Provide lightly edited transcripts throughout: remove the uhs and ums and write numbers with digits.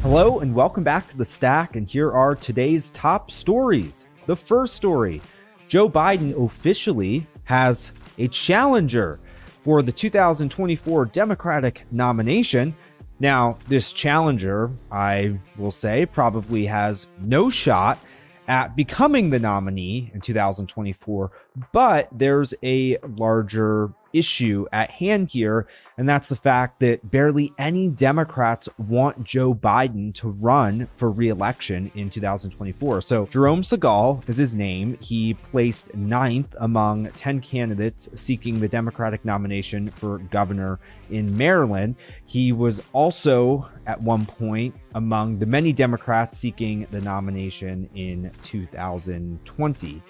Hello and welcome back to The Stack, and here are today's top stories. The first story, Joe Biden officially has a challenger for the 2024 Democratic nomination. Now, this challenger, I will say, probably has no shot at becoming the nominee in 2024, but there's a larger issue at hand here, and that's the fact that barely any Democrats want Joe Biden to run for re-election in 2024. So Jerome Segal is his name. He placed 9th among 10 candidates seeking the Democratic nomination for governor in Maryland. He was also at one point among the many Democrats seeking the nomination in 2020.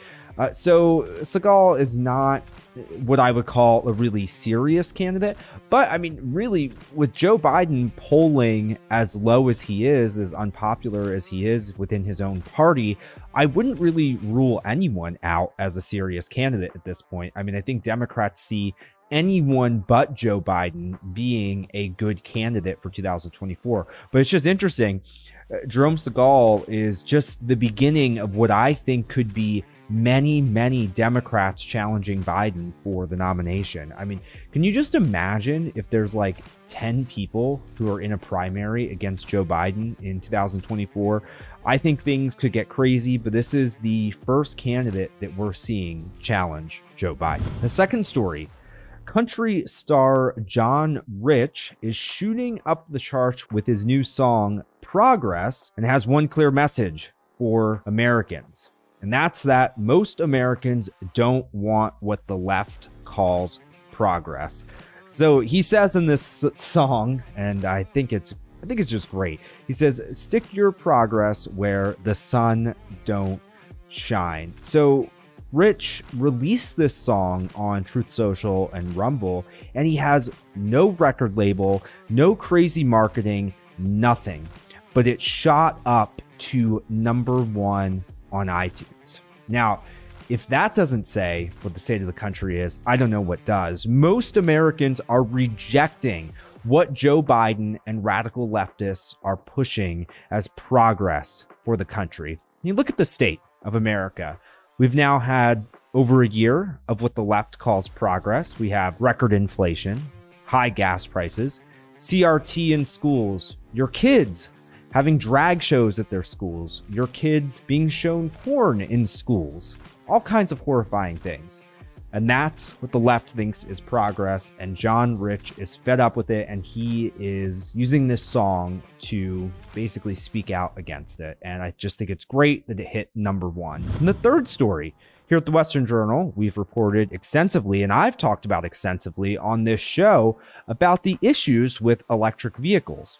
So Segal is not what I would call a really serious candidate. But I mean, really, with Joe Biden polling as low as he is, as unpopular as he is within his own party, I wouldn't really rule anyone out as a serious candidate at this point. I mean, I think Democrats see anyone but Joe Biden being a good candidate for 2024. But it's just interesting. Jerome Segal is just the beginning of what I think could be many Democrats challenging Biden for the nomination. I mean, can you just imagine if there's like 10 people who are in a primary against Joe Biden in 2024? I think things could get crazy, but this is the first candidate that we're seeing challenge Joe Biden. The second story, country star John Rich is shooting up the charts with his new song Progress, and has one clear message for Americans. And that's that most Americans don't want what the left calls progress. So he says in this song, and I think it's just great. He says, "Stick your progress where the sun don't shine." So Rich released this song on Truth Social and Rumble, and he has no record label, no crazy marketing, nothing. But it shot up to #1 on iTunes. Now, if that doesn't say what the state of the country is, I don't know what does. Most Americans are rejecting what Joe Biden and radical leftists are pushing as progress for the country. You look at the state of America. We've now had over a year of what the left calls progress. We have record inflation, high gas prices, CRT in schools, your kids having drag shows at their schools, your kids being shown porn in schools, all kinds of horrifying things. And that's what the left thinks is progress. And John Rich is fed up with it. And he is using this song to basically speak out against it. And I just think it's great that it hit #1. And the third story, here at the Western Journal, we've reported extensively, and I've talked about extensively on this show, about the issues with electric vehicles.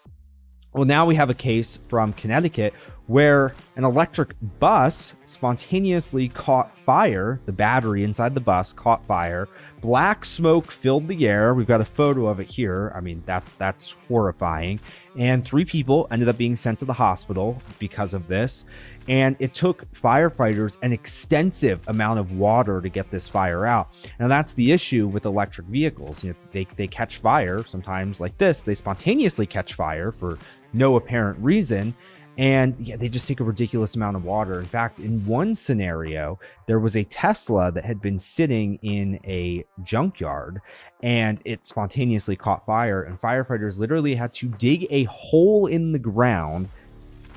Well, now we have a case from Connecticut where an electric bus spontaneously caught fire. The battery inside the bus caught fire. Black smoke filled the air. We've got a photo of it here. I mean, that's horrifying. And 3 people ended up being sent to the hospital because of this. And it took firefighters an extensive amount of water to get this fire out. Now, that's the issue with electric vehicles. You know, they catch fire sometimes like this. They spontaneously catch fire for no apparent reason. And yeah, they just take a ridiculous amount of water. In fact, in one scenario, there was a Tesla that had been sitting in a junkyard and it spontaneously caught fire. And firefighters literally had to dig a hole in the ground,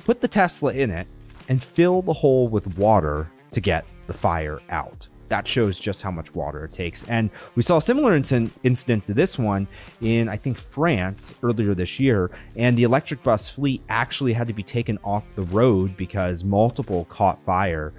put the Tesla in it, and fill the hole with water to get the fire out. That shows just how much water it takes. And we saw a similar incident to this one in, I think, France earlier this year. And the electric bus fleet actually had to be taken off the road because multiple caught fire.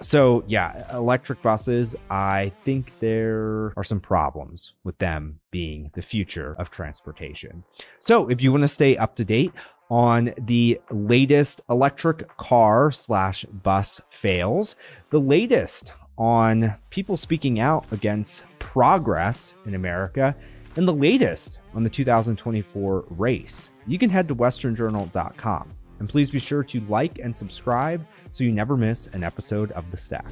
So yeah, electric buses, I think there are some problems with them being the future of transportation. So if you want to stay up to date on the latest electric car / bus fails, the latest on people speaking out against progress in America, and the latest on the 2024 race, you can head to westernjournal.com. And please be sure to like and subscribe so you never miss an episode of The Stack.